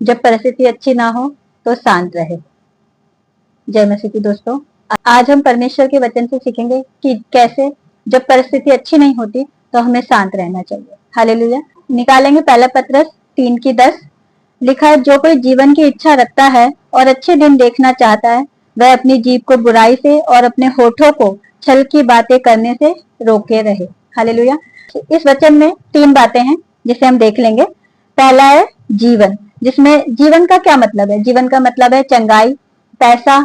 जब परिस्थिति अच्छी ना हो तो शांत रहे। जय मसीह की दोस्तों, आज हम परमेश्वर के वचन से सीखेंगे कि कैसे जब परिस्थिति अच्छी नहीं होती तो हमें शांत रहना चाहिए। हालेलुया। निकालेंगे पहला पत्रस 3:10। लिखा है, जो कोई जीवन की इच्छा रखता है और अच्छे दिन देखना चाहता है, वह अपनी जीभ को बुराई से और अपने होठों को छल की बातें करने से रोके रहे। हालेलुया। इस वचन में 3 बातें हैं जिसे हम देख लेंगे। पहला है जीवन, जिसमें जीवन का क्या मतलब है? जीवन का मतलब है चंगाई, पैसा,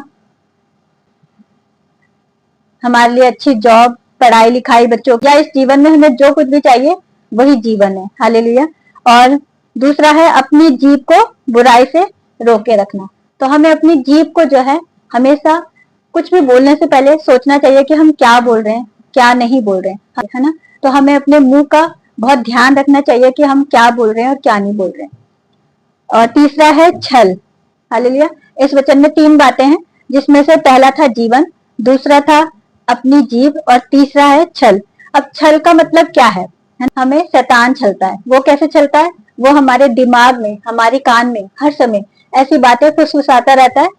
हमारे लिए अच्छी जॉब, पढ़ाई लिखाई बच्चों, या इस जीवन में हमें जो कुछ भी चाहिए वही जीवन है। हालेलुया। और दूसरा है अपनी जीभ को बुराई से रोके रखना। तो हमें अपनी जीभ को जो है हमेशा कुछ भी बोलने से पहले सोचना चाहिए कि हम क्या बोल रहे हैं, क्या नहीं बोल रहे हैं, है ना। तो हमें अपने मुंह का बहुत ध्यान रखना चाहिए कि हम क्या बोल रहे हैं और क्या नहीं बोल रहे हैं। और तीसरा है छल। हालेलुया। इस वचन में 3 बातें हैं, जिसमें से पहला था जीवन, दूसरा था अपनी जीभ और तीसरा है छल। अब छल का मतलब क्या है? हमें शैतान छलता है। वो कैसे छलता है? वो हमारे दिमाग में, हमारे कान में हर समय ऐसी बातें फुसफुसाता रहता है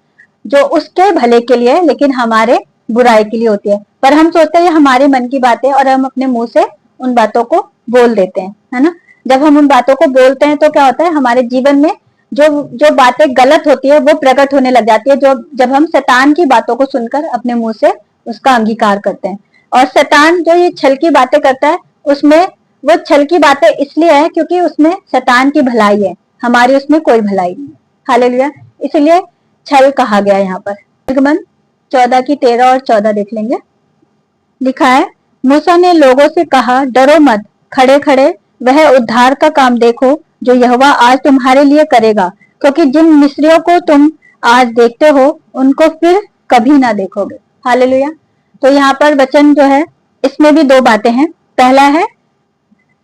जो उसके भले के लिए, लेकिन हमारे बुराई के लिए होती है। पर हम सोचते हैं हमारे मन की बातें और हम अपने मुंह से उन बातों को बोल देते हैं, है ना। जब हम उन बातों को बोलते हैं तो क्या होता है, हमारे जीवन में जो जो बातें गलत होती है वो प्रकट होने लग जाती है, जो जब हम शैतान की बातों को सुनकर अपने मुंह से उसका अंगीकार करते हैं। और शैतान जो ये छल की बातें करता है, उसमें वो छल की बातें इसलिए है क्योंकि उसमें शैतान की भलाई है, हमारी उसमें कोई भलाई नहीं है। हालेलुया। इसलिए छल कहा गया यहाँ पर। निर्गमन 14:13 और 14 देख लेंगे। लिखा है, मूसा ने लोगों से कहा, डरो मत, खड़े खड़े वह उद्धार का काम देखो जो यहोवा आज तुम्हारे लिए करेगा, क्योंकि जिन मिस्रियों को तुम आज देखते हो उनको फिर कभी ना देखोगे। हालेलुया। तो यहाँ पर वचन जो है इसमें भी 2 बातें हैं। पहला है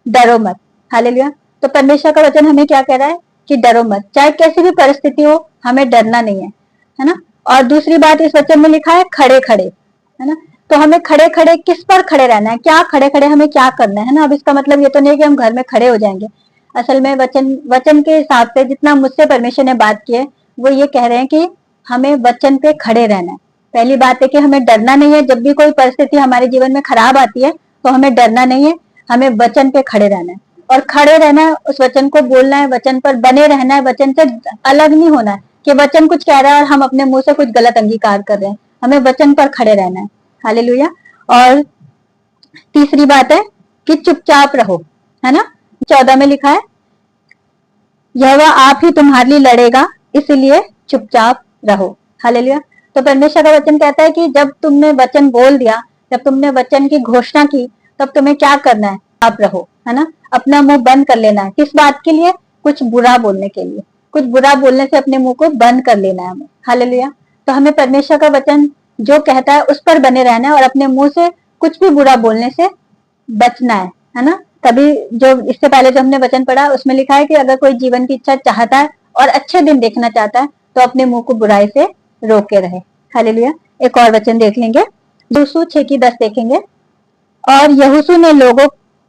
डरो मत। हालेलुया। तो परमेश्वर का वचन हमें क्या कह रहा है कि डरो मत, चाहे कैसी भी परिस्थिति हो हमें डरना नहीं है ना। और दूसरी बात इस वचन में लिखा है खड़े खड़े, है ना। तो हमें खड़े खड़े किस पर खड़े रहना है, क्या खड़े खड़े हमें क्या करना है ना। अब इसका मतलब ये तो नहीं है कि हम घर में खड़े हो जाएंगे। असल में वचन के हिसाब से जितना मुझसे परमेश्वर ने बात की है, वो ये कह रहे हैं कि हमें वचन पे खड़े रहना है। पहली बात है कि हमें डरना नहीं है। जब भी कोई परिस्थिति हमारे जीवन में खराब आती है तो हमें डरना नहीं है, हमें वचन पे खड़े रहना है। और खड़े रहना है, उस वचन को बोलना है, वचन पर बने रहना है, वचन से अलग नहीं होना है कि वचन कुछ कह रहा है और हम अपने मुंह से कुछ गलत अंगीकार कर रहे हैं। हमें वचन पर खड़े रहना है। हालेलुया। और तीसरी बात है कि चुपचाप रहो, है ना। 14 में लिखा है, यहोवा आप ही तुम्हारे लिए लड़ेगा, इसलिए चुपचाप रहो। हालेलुया। तो परमेश्वर का वचन कहता है कि जब तुमने वचन बोल दिया, जब तुमने वचन की घोषणा की, तब तुम्हें क्या करना है? आप रहो, है ना। अपना मुंह बंद कर लेना है। किस बात के लिए? कुछ बुरा बोलने के लिए। कुछ बुरा बोलने से अपने मुंह को बंद कर लेना है हमें। हालेलुया। तो हमें परमेश्वर का वचन जो कहता है उस पर बने रहना है और अपने मुंह से कुछ भी बुरा बोलने से बचना है ना। तभी जो इससे पहले जो हमने वचन पढ़ा उसमें लिखा है कि अगर कोई जीवन की इच्छा चाहता है और अच्छे दिन देखना चाहता है तो अपने मुंह को बुराई से रोके रहे। हालेलुया। एक और वचन देख लेंगे, यहोशू 6:10 देखेंगे। और यहोशू ने लोगों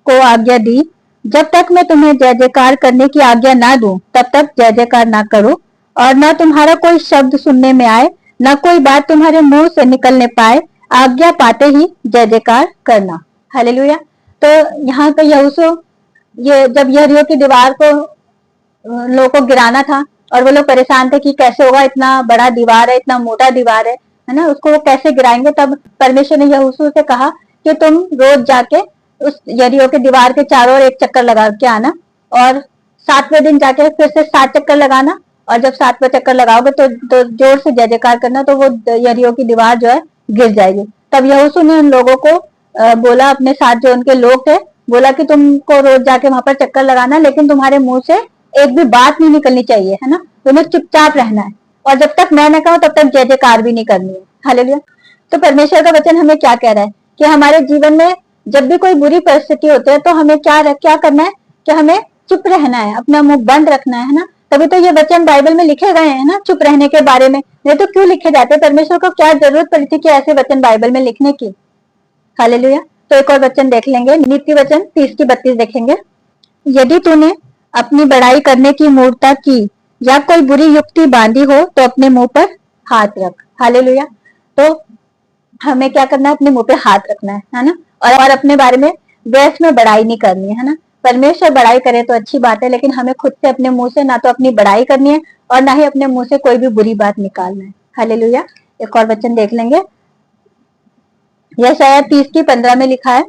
को आज्ञा दी, जब तक मैं तुम्हें जय जयकार करने की आज्ञा ना दूं तब तक जय जयकार ना करो, और ना तुम्हारा कोई शब्द सुनने में आए, ना कोई बात तुम्हारे मुंह से निकलने पाए, आज्ञा पाते ही जय जयकार करना। हालेलुया। तो यहाँ पे यहोशू, ये जब यरीहो की दीवार को लोगों को गिराना था और वो लोग परेशान थे कि कैसे होगा, इतना बड़ा दीवार है, इतना मोटा दीवार है ना, उसको वो कैसे गिराएंगे। तब परमेश्वर ने यहोशू से कहा कि तुम रोज जाके उस यरीहो के दीवार के चारों ओर एक चक्कर लगा के आना, और 7वें दिन जाके फिर से 7 चक्कर लगाना, और जब 7वां चक्कर लगाओगे तो जोर से जय जयकार करना, तो वो यरीहो की दीवार जो है गिर जाएगी। तब यहोशू ने उन लोगों को बोला, अपने साथ जो उनके लोग थे, बोला कि तुमको रोज जाके वहां पर चक्कर लगाना, लेकिन तुम्हारे मुंह से एक भी बात नहीं निकलनी चाहिए, है ना। तुम्हें चुपचाप रहना है, और जब तक मैं न कहूं तब तक जय जयकार भी नहीं करनी है। हालेलुया। तो परमेश्वर का वचन हमें क्या कह रहा है कि हमारे जीवन में जब भी कोई बुरी परिस्थिति होती है तो हमें क्या करना है कि हमें चुप रहना है, अपना मुंह बंद रखना है ना। तभी तो ये वचन बाइबल में लिखे गए हैं ना, चुप रहने के बारे में। नहीं तो क्यों लिखे जाते? परमेश्वर को क्या जरूरत पड़ी थी कि ऐसे वचन बाइबल में लिखने की? हालेलुया। तो एक और वचन देख लेंगे, नीति वचन 30:32 देखेंगे। यदि तूने अपनी बड़ाई करने की मूर्खता की या कोई बुरी युक्ति बांधी हो तो अपने मुंह पर हाथ रख। हालेलुया। तो हमें क्या करना है, अपने मुंह पे हाथ रखना है ना, और अपने बारे में व्यर्थ में बड़ाई नहीं करनी है ना। परमेश्वर बड़ाई करे तो अच्छी बात है, लेकिन हमें खुद से अपने मुंह से ना तो अपनी बड़ाई करनी है और ना ही अपने मुंह से कोई भी बुरी बात निकालना है। हालेलुया। एक और वचन देख लेंगे, यशायाह 30:15 में लिखा है,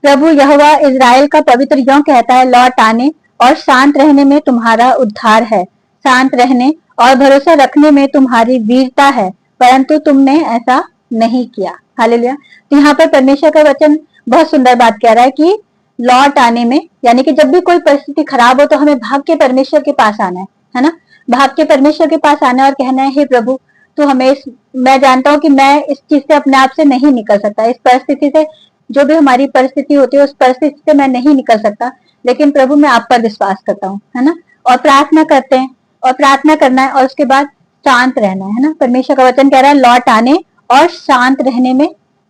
प्रभु यहोवा इज़राइल का पवित्र यों कहता है, लौट आने और शांत रहने में तुम्हारा उद्धार है, शांत रहने और भरोसा रखने में तुम्हारी वीरता है, परंतु तुमने ऐसा नहीं किया। हालेलुया। तो यहाँ पर परमेश्वर का वचन बहुत सुंदर बात कह रहा है कि लौट आने में, यानी कि जब भी कोई परिस्थिति खराब हो तो हमें भाग के परमेश्वर के पास आना है ना, भाग के परमेश्वर के पास आना है और कहना है, हे प्रभु तो हमें मैं जानता हूँ कि मैं इस चीज से अपने आप से नहीं निकल सकता, इस परिस्थिति से, जो भी हमारी परिस्थिति होती है उस परिस्थिति से मैं नहीं निकल सकता, लेकिन प्रभु मैं आप पर विश्वास करता हूँ, है ना। और प्रार्थना करते हैं, और प्रार्थना करना है और उसके बाद शांत रहना है ना। परमेश्वर का वचन कह रहा है, लौट आने और शांत रहने में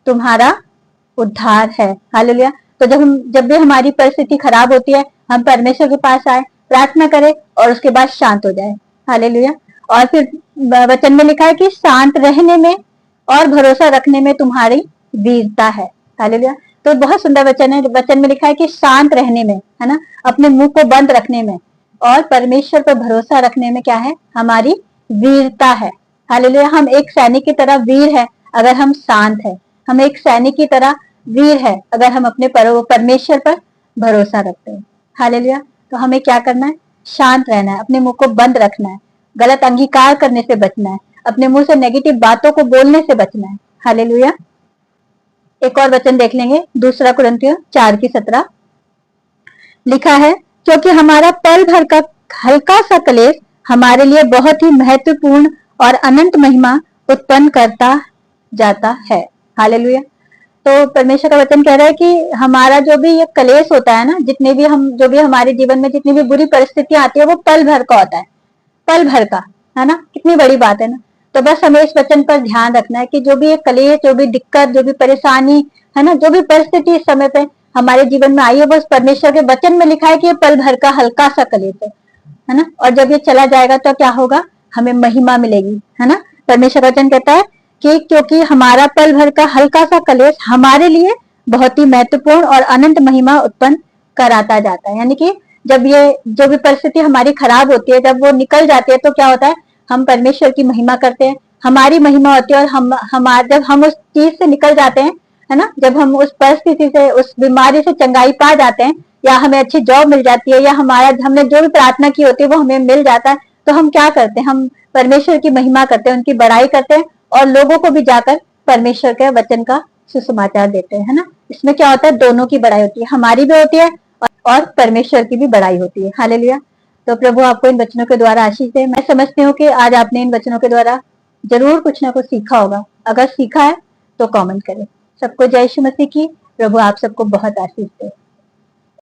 तुम्हारा उद्धार है। हालेलुया। तो जब भी हमारी परिस्थिति खराब होती है, हम परमेश्वर के पास आए, प्रार्थना करें और उसके बाद शांत हो जाए। हालेलुया। और फिर वचन में लिखा है कि शांत रहने में और भरोसा रखने में तुम्हारी वीरता है। हालेलुया। तो बहुत सुंदर वचन है, वचन में लिखा है कि शांत रहने में, है ना, अपने मुंह को बंद रखने में और परमेश्वर पर भरोसा रखने में क्या है, हमारी वीरता है। हालेलुया। हम एक सैनिक की तरह वीर है अगर हम शांत है, हम एक सैनिक की तरह वीर है अगर हम अपने परमेश्वर पर भरोसा रखते हैं। हालेलुया। तो हमें क्या करना है, शांत रहना है, अपने मुंह को बंद रखना है, गलत अंगीकार करने से बचना है, अपने मुंह से नेगेटिव बातों को बोलने से बचना है। हालेलुया। एक और वचन देख लेंगे, 2 कुरिन्थियों 4:17 लिखा है, क्योंकि हमारा पल भर का हल्का सा क्लेश हमारे लिए बहुत ही महत्वपूर्ण और अनंत महिमा उत्पन्न करता जाता है। हालेलुया। तो परमेश्वर का वचन कह रहा है कि हमारा जो भी ये क्लेश होता है ना, जितने भी हम, जो भी हमारे जीवन में जितनी भी बुरी परिस्थितियां आती है, वो पल भर का होता है, पल भर का, है ना। कितनी बड़ी बात है ना। तो बस हमें इस वचन पर ध्यान रखना है कि जो भी क्लेश, जो भी दिक्कत, जो भी परेशानी, है ना, जो भी परिस्थिति इस समय पे हमारे जीवन में आई है, बस परमेश्वर के वचन में लिखा है कि ये पल भर का हल्का सा क्लेश है ना, और जब ये चला जाएगा तो क्या होगा, हमें महिमा मिलेगी, है ना। परमेश्वर का वचन कहता है कि क्योंकि हमारा पल भर का हल्का सा क्लेश हमारे लिए बहुत ही महत्वपूर्ण और अनंत महिमा उत्पन्न कराता जाता है। यानी कि जब ये जो भी परिस्थिति हमारी खराब होती है, जब वो निकल जाती है तो क्या होता है, हम परमेश्वर की महिमा करते हैं, हमारी महिमा होती है, और जब हम उस चीज से निकल जाते हैं, है ना, जब हम उस परिस्थिति से, उस बीमारी से चंगाई पा जाते हैं, या हमें अच्छी जॉब मिल जाती है, या हमने जो भी प्रार्थना की होती है वो हमें मिल जाता है, तो हम क्या करते हैं, हम परमेश्वर की महिमा करते हैं, उनकी बड़ाई करते हैं और लोगों को भी जाकर परमेश्वर के वचन का सुसमाचार देते हैं, है ना। इसमें क्या होता है, दोनों की बड़ाई होती है, हमारी भी होती है और परमेश्वर की भी बड़ाई होती है। हालेलुया। तो प्रभु आपको इन वचनों के द्वारा आशीष दे। मैं समझती हूँ कि आज आपने इन वचनों के द्वारा जरूर कुछ ना कुछ सीखा होगा। अगर सीखा है तो कमेंट करें। सबको जय यीशु मसीह की। प्रभु आप सबको बहुत आशीष दे।